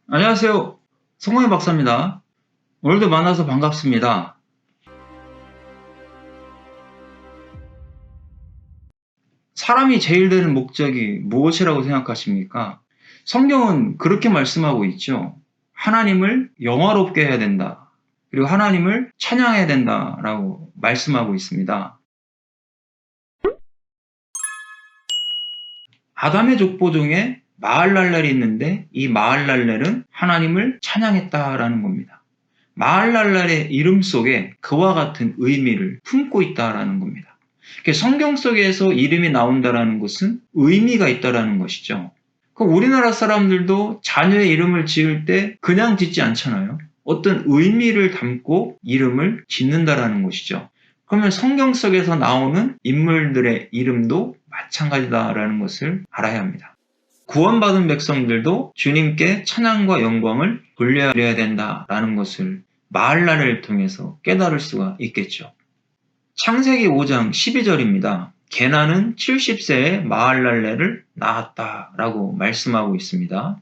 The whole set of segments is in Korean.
안녕하세요. 성광희 박사입니다. 오늘도 만나서 반갑습니다. 사람이 제일 되는 목적이 무엇이라고 생각하십니까? 성경은 그렇게 말씀하고 있죠. 하나님을 영화롭게 해야 된다. 그리고 하나님을 찬양해야 된다라고 말씀하고 있습니다. 아담의 족보 중에 마할랄렐이 있는데 이 마할랄렐은 하나님을 찬양했다라는 겁니다. 마할랄렐의 이름 속에 그와 같은 의미를 품고 있다라는 겁니다. 성경 속에서 이름이 나온다라는 것은 의미가 있다라는 것이죠. 우리나라 사람들도 자녀의 이름을 지을 때 그냥 짓지 않잖아요. 어떤 의미를 담고 이름을 짓는다라는 것이죠. 그러면 성경 속에서 나오는 인물들의 이름도 마찬가지다라는 것을 알아야 합니다. 구원받은 백성들도 주님께 찬양과 영광을 돌려야 된다라는 것을 마할랄렐을 통해서 깨달을 수가 있겠죠. 창세기 5장 12절입니다. 게나는 70세에 마할랄렐을 낳았다라고 말씀하고 있습니다.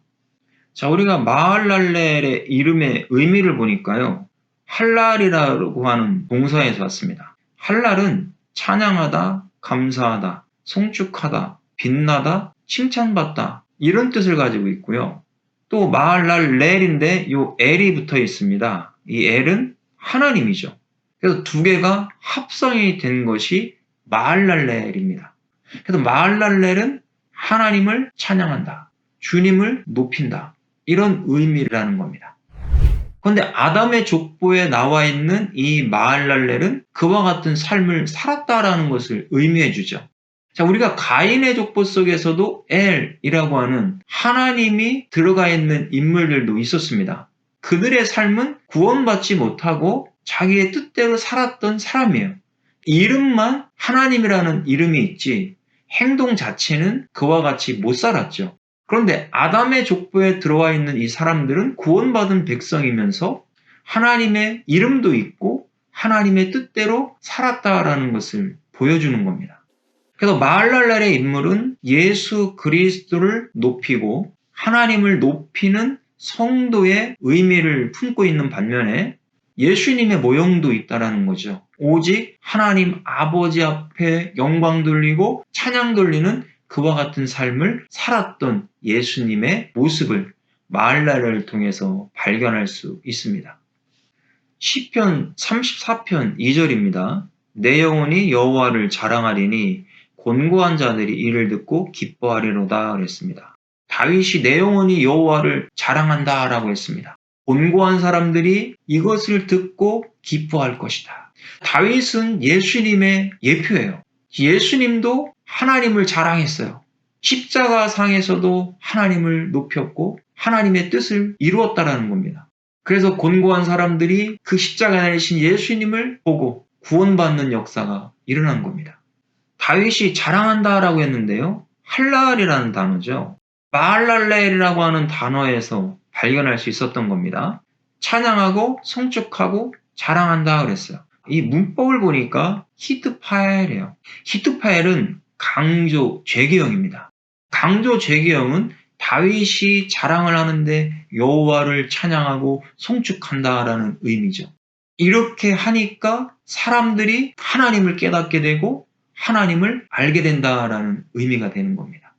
자, 우리가 마할랄렐의 이름의 의미를 보니까요. 할랄이라고 하는 동사에서 왔습니다. 할랄은 찬양하다, 감사하다, 송축하다, 빛나다, 칭찬받다 이런 뜻을 가지고 있고요. 또 마할랄렐인데 이 엘이 붙어 있습니다. 이 엘은 하나님이죠. 그래서 두 개가 합성이 된 것이 마할랄렐입니다. 그래서 마할랄렐은 하나님을 찬양한다. 주님을 높인다. 이런 의미라는 겁니다. 그런데 아담의 족보에 나와 있는 이 마할랄렐은 그와 같은 삶을 살았다라는 것을 의미해 주죠. 자, 우리가 가인의 족보 속에서도 엘이라고 하는 하나님이 들어가 있는 인물들도 있었습니다. 그들의 삶은 구원받지 못하고 자기의 뜻대로 살았던 사람이에요. 이름만 하나님이라는 이름이 있지 행동 자체는 그와 같이 못 살았죠. 그런데 아담의 족보에 들어와 있는 이 사람들은 구원받은 백성이면서 하나님의 이름도 있고 하나님의 뜻대로 살았다라는 것을 보여주는 겁니다. 그래서 마할랄렐의 인물은 예수 그리스도를 높이고 하나님을 높이는 성도의 의미를 품고 있는 반면에 예수님의 모형도 있다라는 거죠. 오직 하나님 아버지 앞에 영광 돌리고 찬양 돌리는 그와 같은 삶을 살았던 예수님의 모습을 마할랄렐을 통해서 발견할 수 있습니다. 시편 34편 2절입니다. 내 영혼이 여호와를 자랑하리니 곤고한 자들이 이를 듣고 기뻐하리로다 그랬습니다. 다윗이 내 영혼이 여호와를 자랑한다라고 했습니다. 곤고한 사람들이 이것을 듣고 기뻐할 것이다. 다윗은 예수님의 예표예요. 예수님도 하나님을 자랑했어요. 십자가상에서도 하나님을 높였고 하나님의 뜻을 이루었다라는 겁니다. 그래서 곤고한 사람들이 그 십자가에 내신 예수님을 보고 구원받는 역사가 일어난 겁니다. 다윗이 자랑한다라고 했는데요. 할랄이라는 단어죠. 마할랄렐이라고 하는 단어에서 발견할 수 있었던 겁니다. 찬양하고 송축하고 자랑한다 그랬어요. 이 문법을 보니까 히트파엘이에요. 히트파엘은 강조 죄기형입니다. 강조 죄기형은 다윗이 자랑을 하는데 여호와를 찬양하고 송축한다라는 의미죠. 이렇게 하니까 사람들이 하나님을 깨닫게 되고 하나님을 알게 된다라는 의미가 되는 겁니다.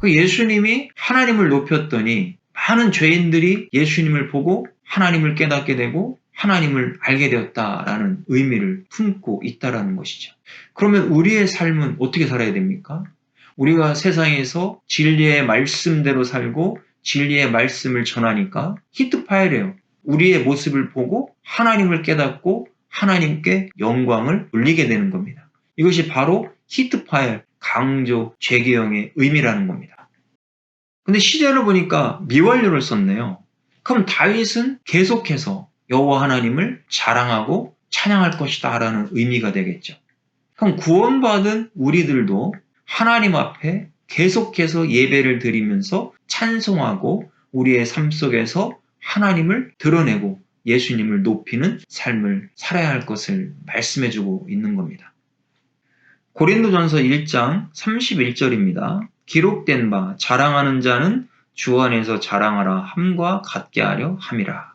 예수님이 하나님을 높였더니 많은 죄인들이 예수님을 보고 하나님을 깨닫게 되고 하나님을 알게 되었다라는 의미를 품고 있다라는 것이죠. 그러면 우리의 삶은 어떻게 살아야 됩니까? 우리가 세상에서 진리의 말씀대로 살고 진리의 말씀을 전하니까 히트파일이에요. 우리의 모습을 보고 하나님을 깨닫고 하나님께 영광을 돌리게 되는 겁니다. 이것이 바로 히트파일, 강조, 죄기형의 의미라는 겁니다. 근데 시제를 보니까 미완료를 썼네요. 그럼 다윗은 계속해서 여호와 하나님을 자랑하고 찬양할 것이다 라는 의미가 되겠죠. 그럼 구원받은 우리들도 하나님 앞에 계속해서 예배를 드리면서 찬송하고 우리의 삶 속에서 하나님을 드러내고 예수님을 높이는 삶을 살아야 할 것을 말씀해주고 있는 겁니다. 고린도전서 1장 31절입니다. 기록된 바 자랑하는 자는 주 안에서 자랑하라 함과 같게 하려 함이라.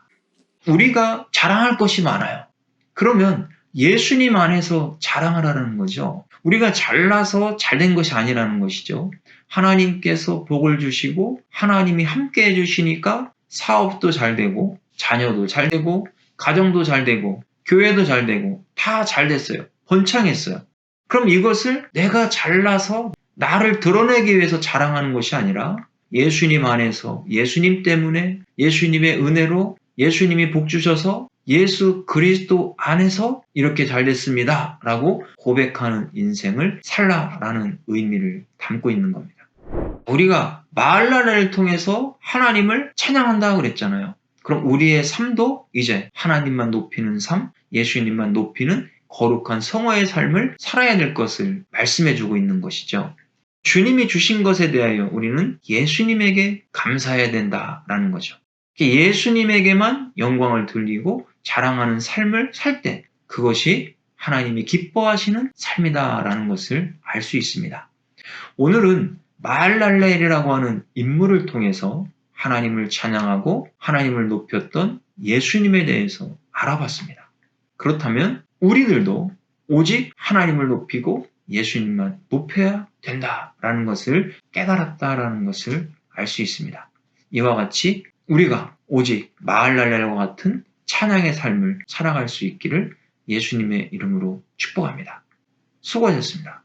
우리가 자랑할 것이 많아요. 그러면 예수님 안에서 자랑하라는 거죠. 우리가 잘나서 잘된 것이 아니라는 것이죠. 하나님께서 복을 주시고 하나님이 함께 해주시니까 사업도 잘 되고 자녀도 잘 되고 가정도 잘 되고 교회도 잘 되고 다 잘 됐어요. 번창했어요. 그럼 이것을 내가 잘나서 나를 드러내기 위해서 자랑하는 것이 아니라 예수님 안에서 예수님 때문에 예수님의 은혜로 예수님이 복 주셔서 예수 그리스도 안에서 이렇게 잘 됐습니다 라고 고백하는 인생을 살라라는 의미를 담고 있는 겁니다. 우리가 마할랄렐을 통해서 하나님을 찬양한다고 그랬잖아요. 그럼 우리의 삶도 이제 하나님만 높이는 삶, 예수님만 높이는 거룩한 성화의 삶을 살아야 될 것을 말씀해주고 있는 것이죠. 주님이 주신 것에 대하여 우리는 예수님에게 감사해야 된다라는 거죠. 예수님에게만 영광을 돌리고 자랑하는 삶을 살 때 그것이 하나님이 기뻐하시는 삶이다라는 것을 알 수 있습니다. 오늘은 마할랄렐이라고 하는 인물을 통해서 하나님을 찬양하고 하나님을 높였던 예수님에 대해서 알아봤습니다. 그렇다면 우리들도 오직 하나님을 높이고 예수님만 높여야 된다라는 것을 깨달았다라는 것을 알 수 있습니다. 이와 같이 우리가 오직 마할랄렐과 같은 찬양의 삶을 살아갈 수 있기를 예수님의 이름으로 축복합니다. 수고하셨습니다.